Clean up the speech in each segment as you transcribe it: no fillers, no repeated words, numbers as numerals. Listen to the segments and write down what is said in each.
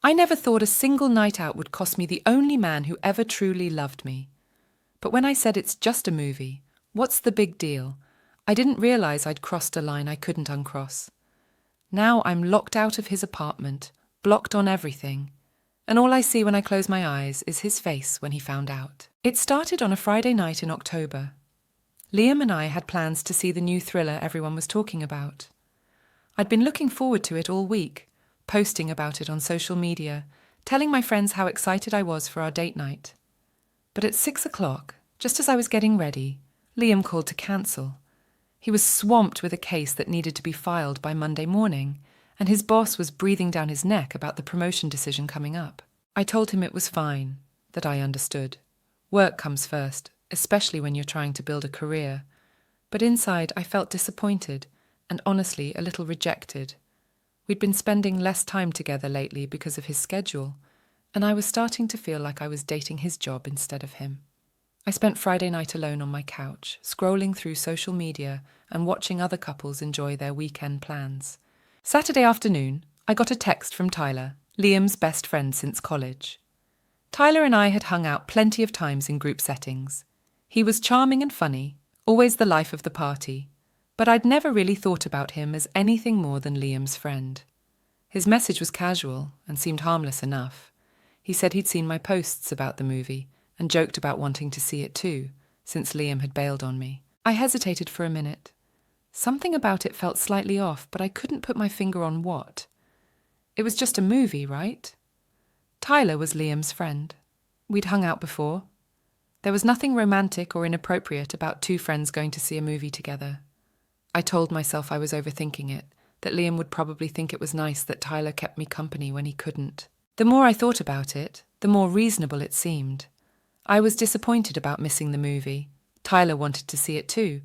I never thought a single night out would cost me the only man who ever truly loved me. But when I said it's just a movie, what's the big deal? I didn't realize I'd crossed a line I couldn't uncross. Now I'm locked out of his apartment, blocked on everything, and all I see when I close my eyes is his face when he found out. It started on a Friday night in October. Liam and I had plans to see the new thriller everyone was talking about. I'd been looking forward to it all week, posting about it on social media, telling my friends how excited I was for our date night. But at 6 o'clock, just as I was getting ready, Liam called to cancel. He was swamped with a case that needed to be filed by Monday morning, and his boss was breathing down his neck about the promotion decision coming up. I told him it was fine, that I understood. Work comes first, especially when you're trying to build a career. But inside I felt disappointed and honestly a little rejected. We'd been spending less time together lately because of his schedule, and I was starting to feel like I was dating his job instead of him. I spent Friday night alone on my couch, scrolling through social media and watching other couples enjoy their weekend plans. Saturday afternoon, I got a text from Tyler, Liam's best friend since college. Tyler and I had hung out plenty of times in group settings. He was charming and funny, always the life of the party, but I'd never really thought about him as anything more than Liam's friend. His message was casual and seemed harmless enough. He said he'd seen my posts about the movie and joked about wanting to see it too, since Liam had bailed on me. I hesitated for a minute. Something about it felt slightly off, but I couldn't put my finger on what. It was just a movie, right? Tyler was Liam's friend. We'd hung out before. There was nothing romantic or inappropriate about two friends going to see a movie together. I told myself I was overthinking it, that Liam would probably think it was nice that Tyler kept me company when he couldn't. The more I thought about it, the more reasonable it seemed. I was disappointed about missing the movie. Tyler wanted to see it too,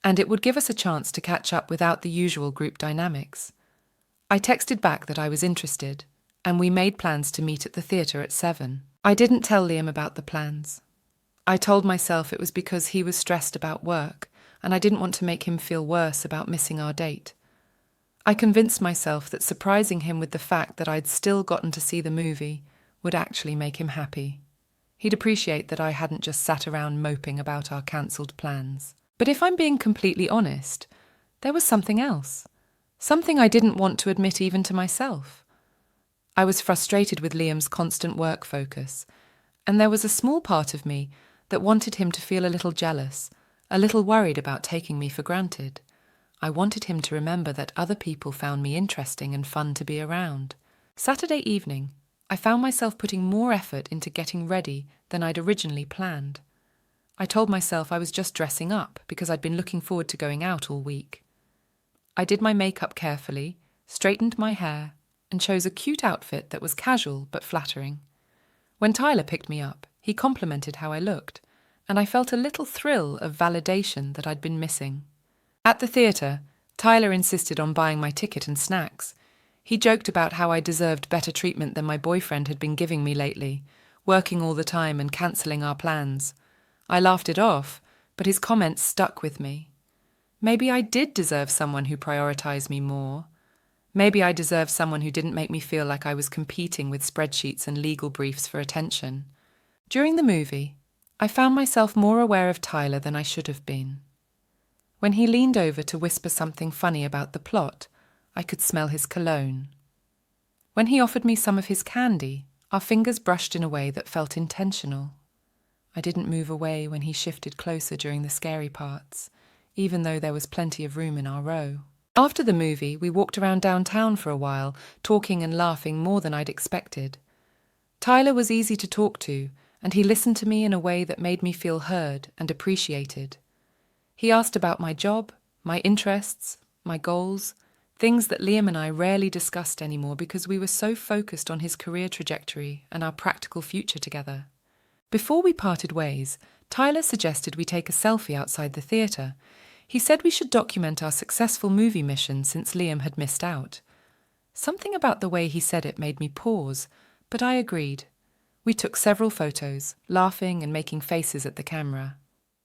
and it would give us a chance to catch up without the usual group dynamics. I texted back that I was interested, and we made plans to meet at the theatre at 7. I didn't tell Liam about the plans. I told myself it was because he was stressed about work, and I didn't want to make him feel worse about missing our date. I convinced myself that surprising him with the fact that I'd still gotten to see the movie would actually make him happy. He'd appreciate that I hadn't just sat around moping about our cancelled plans. But if I'm being completely honest, there was something else. Something I didn't want to admit even to myself. I was frustrated with Liam's constant work focus, and there was a small part of me that wanted him to feel a little jealous, a little worried about taking me for granted. I wanted him to remember that other people found me interesting and fun to be around. Saturday evening, I found myself putting more effort into getting ready than I'd originally planned. I told myself I was just dressing up because I'd been looking forward to going out all week. I did my makeup carefully, straightened my hair, and chose a cute outfit that was casual but flattering. When Tyler picked me up, he complimented how I looked, and I felt a little thrill of validation that I'd been missing. At the theatre, Tyler insisted on buying my ticket and snacks. He joked about how I deserved better treatment than my boyfriend had been giving me lately, working all the time and cancelling our plans. I laughed it off, but his comments stuck with me. Maybe I did deserve someone who prioritized me more. Maybe I deserved someone who didn't make me feel like I was competing with spreadsheets and legal briefs for attention. During the movie, I found myself more aware of Tyler than I should have been. When he leaned over to whisper something funny about the plot, I could smell his cologne. When he offered me some of his candy, our fingers brushed in a way that felt intentional. I didn't move away when he shifted closer during the scary parts, even though there was plenty of room in our row. After the movie, we walked around downtown for a while, talking and laughing more than I'd expected. Tyler was easy to talk to, and he listened to me in a way that made me feel heard and appreciated. He asked about my job, my interests, my goals, things that Liam and I rarely discussed anymore because we were so focused on his career trajectory and our practical future together. Before we parted ways, Tyler suggested we take a selfie outside the theatre. He said we should document our successful movie mission since Liam had missed out. Something about the way he said it made me pause, but I agreed. We took several photos, laughing and making faces at the camera.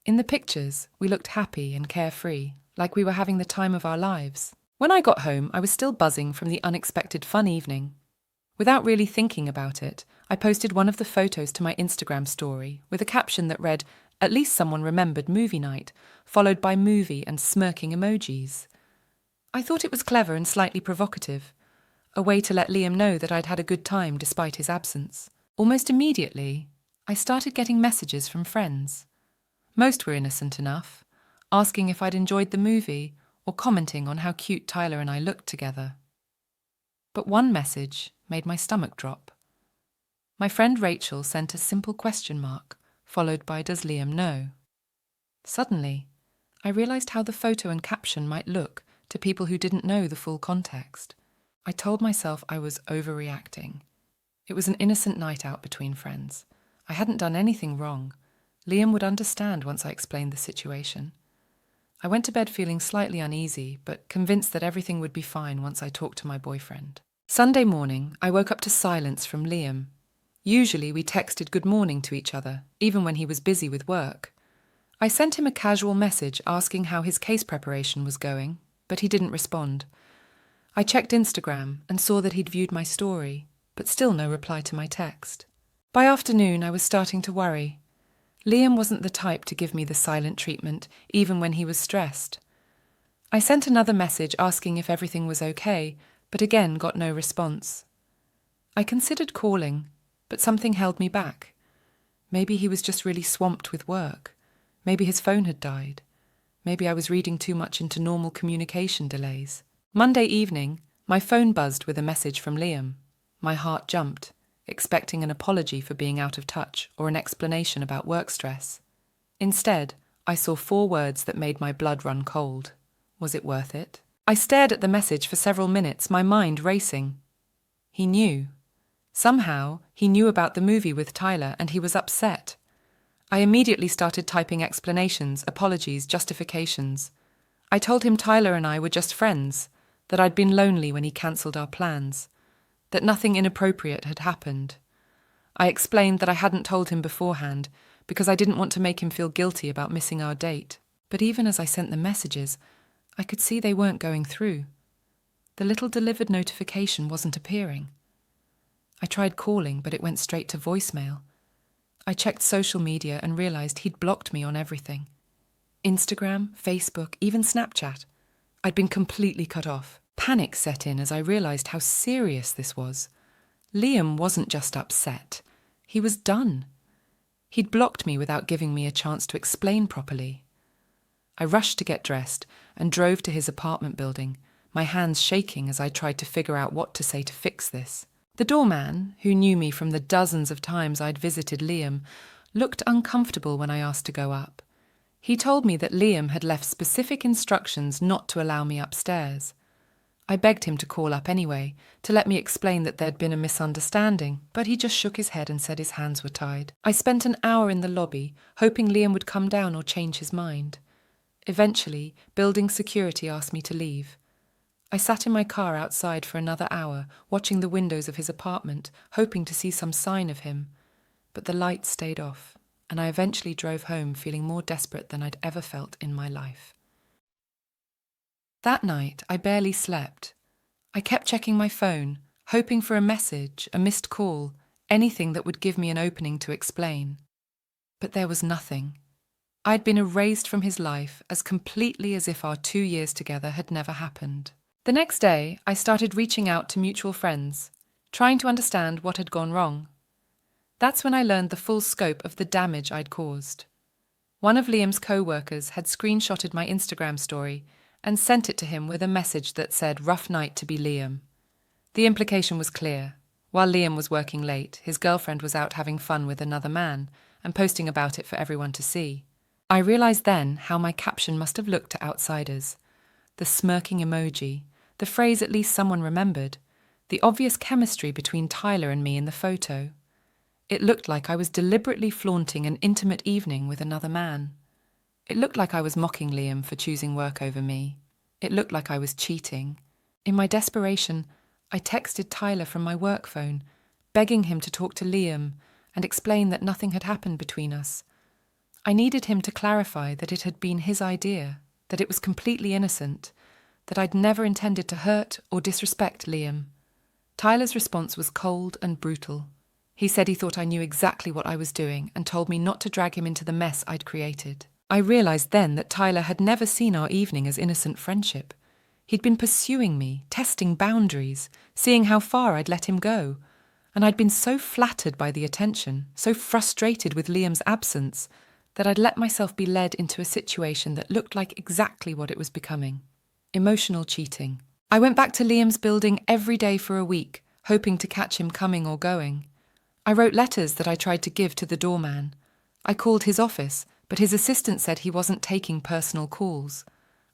In the pictures, we looked happy and carefree, like we were having the time of our lives. When I got home, I was still buzzing from the unexpected fun evening. Without really thinking about it, I posted one of the photos to my Instagram story with a caption that read, "At least someone remembered movie night," followed by movie and smirking emojis. I thought it was clever and slightly provocative, a way to let Liam know that I'd had a good time despite his absence. Almost immediately, I started getting messages from friends. Most were innocent enough, asking if I'd enjoyed the movie or commenting on how cute Tyler and I looked together. But one message made my stomach drop. My friend Rachel sent a simple question mark, followed by "Does Liam know?" Suddenly, I realised how the photo and caption might look to people who didn't know the full context. I told myself I was overreacting. It was an innocent night out between friends. I hadn't done anything wrong. Liam would understand once I explained the situation. I went to bed feeling slightly uneasy, but convinced that everything would be fine once I talked to my boyfriend. Sunday morning, I woke up to silence from Liam. Usually we texted good morning to each other, even when he was busy with work. I sent him a casual message asking how his case preparation was going, but he didn't respond. I checked Instagram and saw that he'd viewed my story, but still no reply to my text. By afternoon, I was starting to worry. Liam wasn't the type to give me the silent treatment, even when he was stressed. I sent another message asking if everything was okay, but again got no response. I considered calling, but something held me back. Maybe he was just really swamped with work. Maybe his phone had died. Maybe I was reading too much into normal communication delays. Monday evening, my phone buzzed with a message from Liam. My heart jumped, expecting an apology for being out of touch or an explanation about work stress. Instead, I saw 4 words that made my blood run cold. Was it worth it? I stared at the message for several minutes, my mind racing. He knew. Somehow, he knew about the movie with Tyler and he was upset. I immediately started typing explanations, apologies, justifications. I told him Tyler and I were just friends, that I'd been lonely when he cancelled our plans, that nothing inappropriate had happened. I explained that I hadn't told him beforehand because I didn't want to make him feel guilty about missing our date. But even as I sent the messages, I could see they weren't going through. The little delivered notification wasn't appearing. I tried calling, but it went straight to voicemail. I checked social media and realised he'd blocked me on everything. Instagram, Facebook, even Snapchat. I'd been completely cut off. Panic set in as I realised how serious this was. Liam wasn't just upset. He was done. He'd blocked me without giving me a chance to explain properly. I rushed to get dressed and drove to his apartment building, my hands shaking as I tried to figure out what to say to fix this. The doorman, who knew me from the dozens of times I'd visited Liam, looked uncomfortable when I asked to go up. He told me that Liam had left specific instructions not to allow me upstairs. I begged him to call up anyway, to let me explain that there'd been a misunderstanding, but he just shook his head and said his hands were tied. I spent an hour in the lobby, hoping Liam would come down or change his mind. Eventually, building security asked me to leave. I sat in my car outside for another hour, watching the windows of his apartment, hoping to see some sign of him. But the lights stayed off, and I eventually drove home feeling more desperate than I'd ever felt in my life. That night, I barely slept. I kept checking my phone, hoping for a message, a missed call, anything that would give me an opening to explain. But there was nothing. I'd been erased from his life as completely as if our 2 years together had never happened. The next day, I started reaching out to mutual friends, trying to understand what had gone wrong. That's when I learned the full scope of the damage I'd caused. One of Liam's co-workers had screenshotted my Instagram story and sent it to him with a message that said, "Rough night to be Liam." The implication was clear. While Liam was working late, his girlfriend was out having fun with another man and posting about it for everyone to see. I realised then how my caption must have looked to outsiders. The smirking emoji, the phrase "at least someone remembered," the obvious chemistry between Tyler and me in the photo. It looked like I was deliberately flaunting an intimate evening with another man. It looked like I was mocking Liam for choosing work over me. It looked like I was cheating. In my desperation, I texted Tyler from my work phone, begging him to talk to Liam and explain that nothing had happened between us. I needed him to clarify that it had been his idea, that it was completely innocent, that I'd never intended to hurt or disrespect Liam. Tyler's response was cold and brutal. He said he thought I knew exactly what I was doing and told me not to drag him into the mess I'd created. I realized then that Tyler had never seen our evening as innocent friendship. He'd been pursuing me, testing boundaries, seeing how far I'd let him go. And I'd been so flattered by the attention, so frustrated with Liam's absence, that I'd let myself be led into a situation that looked like exactly what it was becoming. Emotional cheating. I went back to Liam's building every day for a week, hoping to catch him coming or going. I wrote letters that I tried to give to the doorman. I called his office, but his assistant said he wasn't taking personal calls.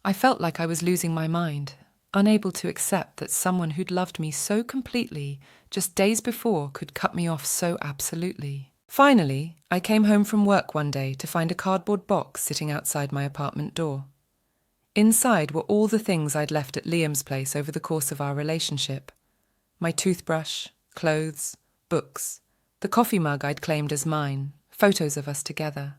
I felt like I was losing my mind, unable to accept that someone who'd loved me so completely just days before could cut me off so absolutely. Finally, I came home from work one day to find a cardboard box sitting outside my apartment door. Inside were all the things I'd left at Liam's place over the course of our relationship. My toothbrush, clothes, books, the coffee mug I'd claimed as mine, photos of us together.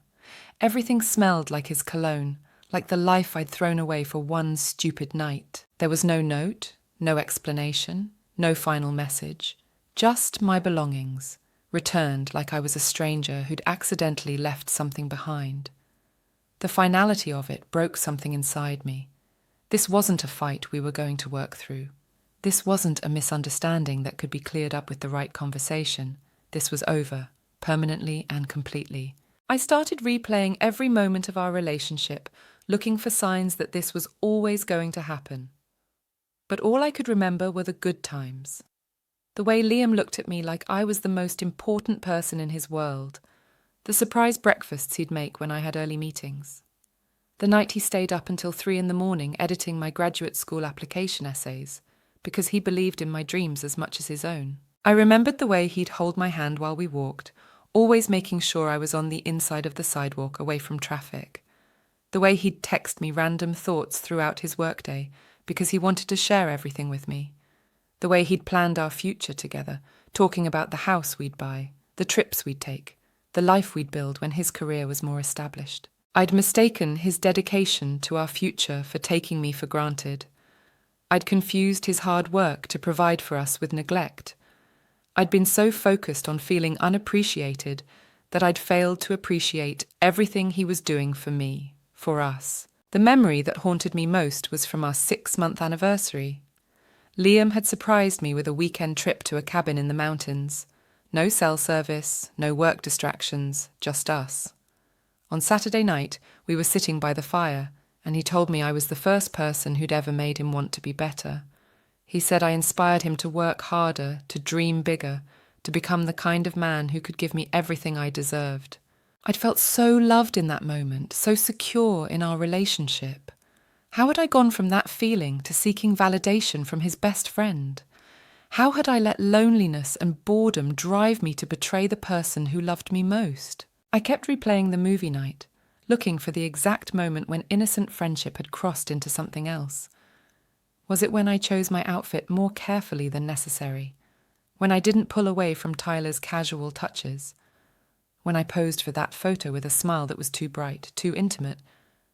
Everything smelled like his cologne, like the life I'd thrown away for one stupid night. There was no note, no explanation, no final message, just my belongings, returned like I was a stranger who'd accidentally left something behind. The finality of it broke something inside me. This wasn't a fight we were going to work through. This wasn't a misunderstanding that could be cleared up with the right conversation. This was over, permanently and completely. I started replaying every moment of our relationship, looking for signs that this was always going to happen. But all I could remember were the good times. The way Liam looked at me like I was the most important person in his world. The surprise breakfasts he'd make when I had early meetings. The night he stayed up until 3 a.m. editing my graduate school application essays, because he believed in my dreams as much as his own. I remembered the way he'd hold my hand while we walked, always making sure I was on the inside of the sidewalk away from traffic. The way he'd text me random thoughts throughout his workday because he wanted to share everything with me. The way he'd planned our future together, talking about the house we'd buy, the trips we'd take, the life we'd build when his career was more established. I'd mistaken his dedication to our future for taking me for granted. I'd confused his hard work to provide for us with neglect. I'd been so focused on feeling unappreciated that I'd failed to appreciate everything he was doing for me, for us. The memory that haunted me most was from our 6-month anniversary. Liam had surprised me with a weekend trip to a cabin in the mountains. No cell service, no work distractions, just us. On Saturday night, we were sitting by the fire, and he told me I was the first person who'd ever made him want to be better. He said I inspired him to work harder, to dream bigger, to become the kind of man who could give me everything I deserved. I'd felt so loved in that moment, so secure in our relationship. How had I gone from that feeling to seeking validation from his best friend? How had I let loneliness and boredom drive me to betray the person who loved me most? I kept replaying the movie night, looking for the exact moment when innocent friendship had crossed into something else. Was it when I chose my outfit more carefully than necessary? When I didn't pull away from Tyler's casual touches? When I posed for that photo with a smile that was too bright, too intimate?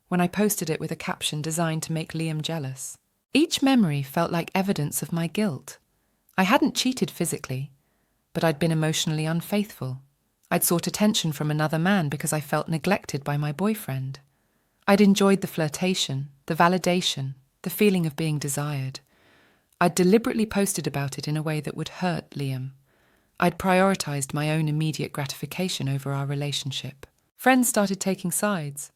When I posted it with a caption designed to make Liam jealous? Each memory felt like evidence of my guilt. I hadn't cheated physically, but I'd been emotionally unfaithful. I'd sought attention from another man because I felt neglected by my boyfriend. I'd enjoyed the flirtation, the validation, the feeling of being desired. I'd deliberately posted about it in a way that would hurt Liam. I'd prioritized my own immediate gratification over our relationship. Friends started taking sides.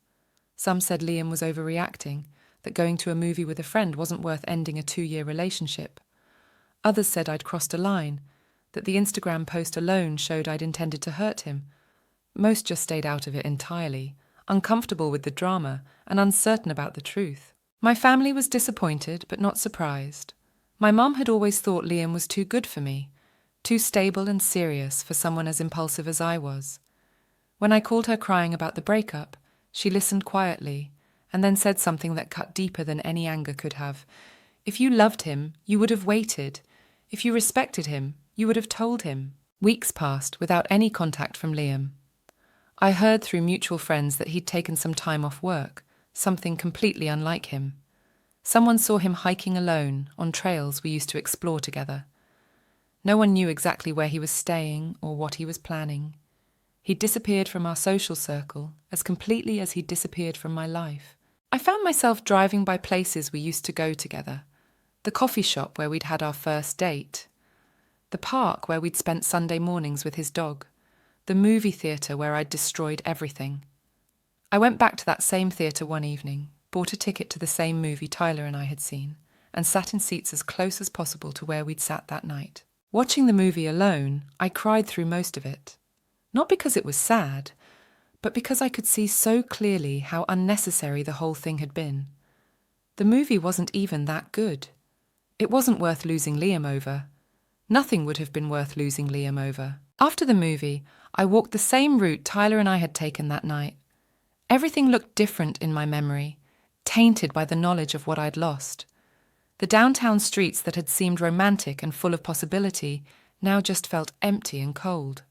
Some said Liam was overreacting, that going to a movie with a friend wasn't worth ending a 2-year relationship. Others said I'd crossed a line, that the Instagram post alone showed I'd intended to hurt him. Most just stayed out of it entirely, uncomfortable with the drama and uncertain about the truth. My family was disappointed but not surprised. My mum had always thought Liam was too good for me, too stable and serious for someone as impulsive as I was. When I called her crying about the breakup, she listened quietly and then said something that cut deeper than any anger could have. If you loved him, you would have waited. If you respected him, you would have told him. Weeks passed without any contact from Liam. I heard through mutual friends that he'd taken some time off work, something completely unlike him. Someone saw him hiking alone on trails we used to explore together. No one knew exactly where he was staying or what he was planning. He'd disappeared from our social circle as completely as he'd disappeared from my life. I found myself driving by places we used to go together. The coffee shop where we'd had our first date. The park where we'd spent Sunday mornings with his dog. The movie theatre where I'd destroyed everything. I went back to that same theatre one evening, bought a ticket to the same movie Tyler and I had seen, and sat in seats as close as possible to where we'd sat that night. Watching the movie alone, I cried through most of it. Not because it was sad, but because I could see so clearly how unnecessary the whole thing had been. The movie wasn't even that good. It wasn't worth losing Liam over. Nothing would have been worth losing Liam over. After the movie, I walked the same route Tyler and I had taken that night. Everything looked different in my memory, tainted by the knowledge of what I'd lost. The downtown streets that had seemed romantic and full of possibility now just felt empty and cold.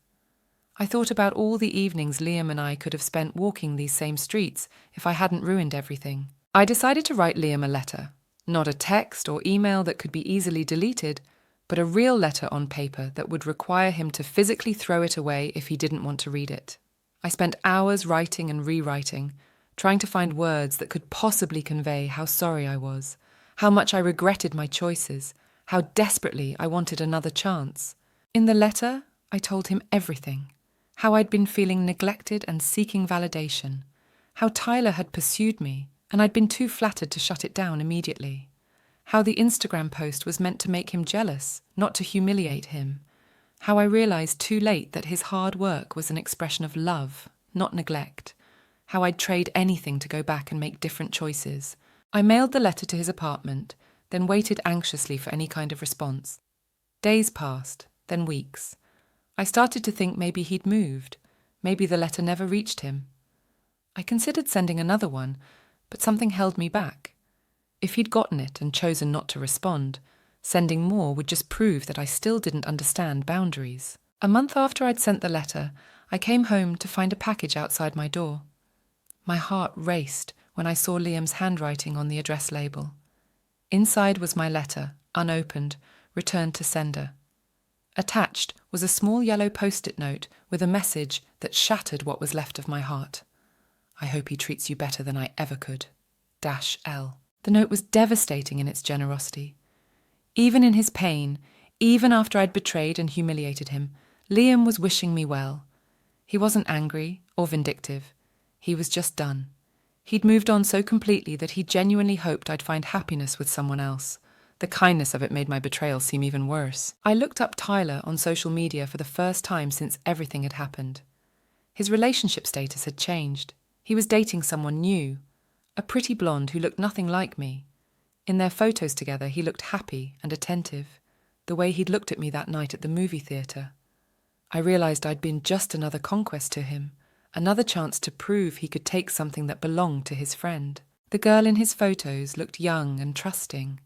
I thought about all the evenings Liam and I could have spent walking these same streets if I hadn't ruined everything. I decided to write Liam a letter. Not a text or email that could be easily deleted, but a real letter on paper that would require him to physically throw it away if he didn't want to read it. I spent hours writing and rewriting, trying to find words that could possibly convey how sorry I was, how much I regretted my choices, how desperately I wanted another chance. In the letter, I told him everything. How I'd been feeling neglected and seeking validation. How Tyler had pursued me, and I'd been too flattered to shut it down immediately. How the Instagram post was meant to make him jealous, not to humiliate him. How I realized too late that his hard work was an expression of love, not neglect. How I'd trade anything to go back and make different choices. I mailed the letter to his apartment, then waited anxiously for any kind of response. Days passed, then weeks. I started to think maybe he'd moved. Maybe the letter never reached him. I considered sending another one, but something held me back. If he'd gotten it and chosen not to respond, sending more would just prove that I still didn't understand boundaries. A month after I'd sent the letter, I came home to find a package outside my door. My heart raced when I saw Liam's handwriting on the address label. Inside was my letter, unopened, returned to sender. Attached was a small yellow post-it note with a message that shattered what was left of my heart. I hope he treats you better than I ever could. -L. The note was devastating in its generosity. Even in his pain, even after I'd betrayed and humiliated him, Liam was wishing me well. He wasn't angry or vindictive. He was just done. He'd moved on so completely that he genuinely hoped I'd find happiness with someone else. The kindness of it made my betrayal seem even worse. I looked up Tyler on social media for the first time since everything had happened. His relationship status had changed. He was dating someone new, a pretty blonde who looked nothing like me. In their photos together, he looked happy and attentive, the way he'd looked at me that night at the movie theatre. I realised I'd been just another conquest to him, another chance to prove he could take something that belonged to his friend. The girl in his photos looked young and trusting,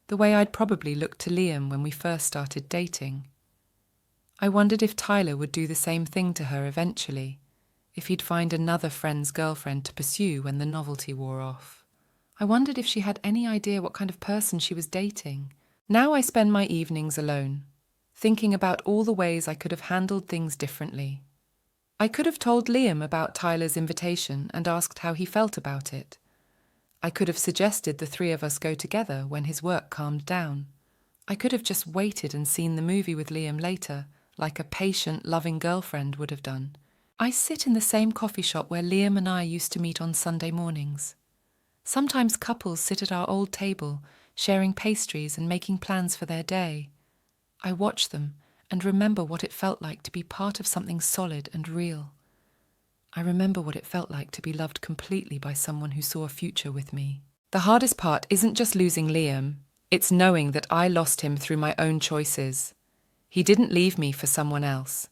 the way I'd probably looked to Liam when we first started dating. I wondered if Tyler would do the same thing to her eventually, if he'd find another friend's girlfriend to pursue when the novelty wore off. I wondered if she had any idea what kind of person she was dating. Now I spend my evenings alone, thinking about all the ways I could have handled things differently. I could have told Liam about Tyler's invitation and asked how he felt about it. I could have suggested the three of us go together when his work calmed down. I could have just waited and seen the movie with Liam later, like a patient, loving girlfriend would have done. I sit in the same coffee shop where Liam and I used to meet on Sunday mornings. Sometimes couples sit at our old table, sharing pastries and making plans for their day. I watch them and remember what it felt like to be part of something solid and real. I remember what it felt like to be loved completely by someone who saw a future with me. The hardest part isn't just losing Liam, it's knowing that I lost him through my own choices. He didn't leave me for someone else.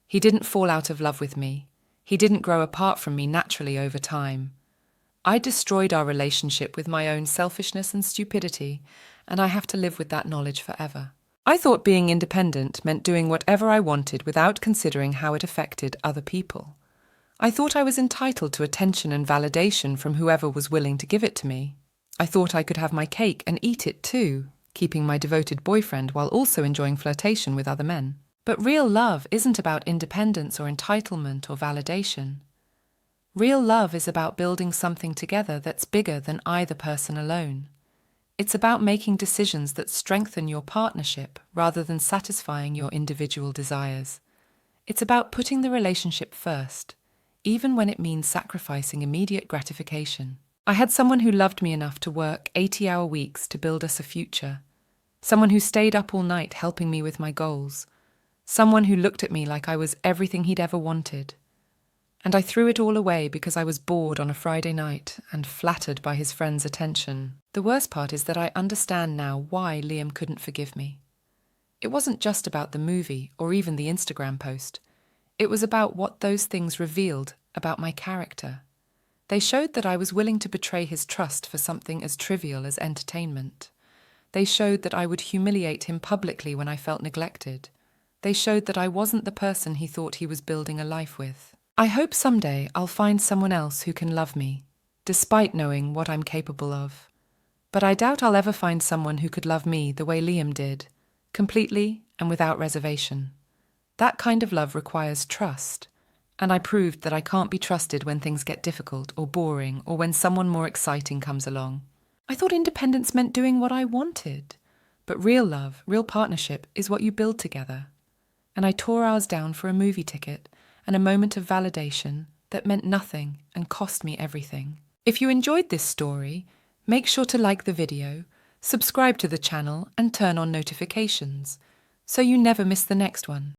He didn't fall out of love with me. He didn't grow apart from me naturally over time. I destroyed our relationship with my own selfishness and stupidity, and I have to live with that knowledge forever. I thought being independent meant doing whatever I wanted without considering how it affected other people. I thought I was entitled to attention and validation from whoever was willing to give it to me. I thought I could have my cake and eat it too, keeping my devoted boyfriend while also enjoying flirtation with other men. But real love isn't about independence or entitlement or validation. Real love is about building something together that's bigger than either person alone. It's about making decisions that strengthen your partnership rather than satisfying your individual desires. It's about putting the relationship first, even when it means sacrificing immediate gratification. I had someone who loved me enough to work 80-hour weeks to build us a future. Someone who stayed up all night helping me with my goals. Someone who looked at me like I was everything he'd ever wanted. And I threw it all away because I was bored on a Friday night and flattered by his friend's attention. The worst part is that I understand now why Liam couldn't forgive me. It wasn't just about the movie or even the Instagram post. It was about what those things revealed about my character. They showed that I was willing to betray his trust for something as trivial as entertainment. They showed that I would humiliate him publicly when I felt neglected. They showed that I wasn't the person he thought he was building a life with. I hope someday I'll find someone else who can love me, despite knowing what I'm capable of. But I doubt I'll ever find someone who could love me the way Liam did, completely and without reservation. That kind of love requires trust. And I proved that I can't be trusted when things get difficult or boring or when someone more exciting comes along. I thought independence meant doing what I wanted. But real love, real partnership is what you build together. And I tore ours down for a movie ticket and a moment of validation that meant nothing and cost me everything. If you enjoyed this story, make sure to like the video, subscribe to the channel and turn on notifications so you never miss the next one.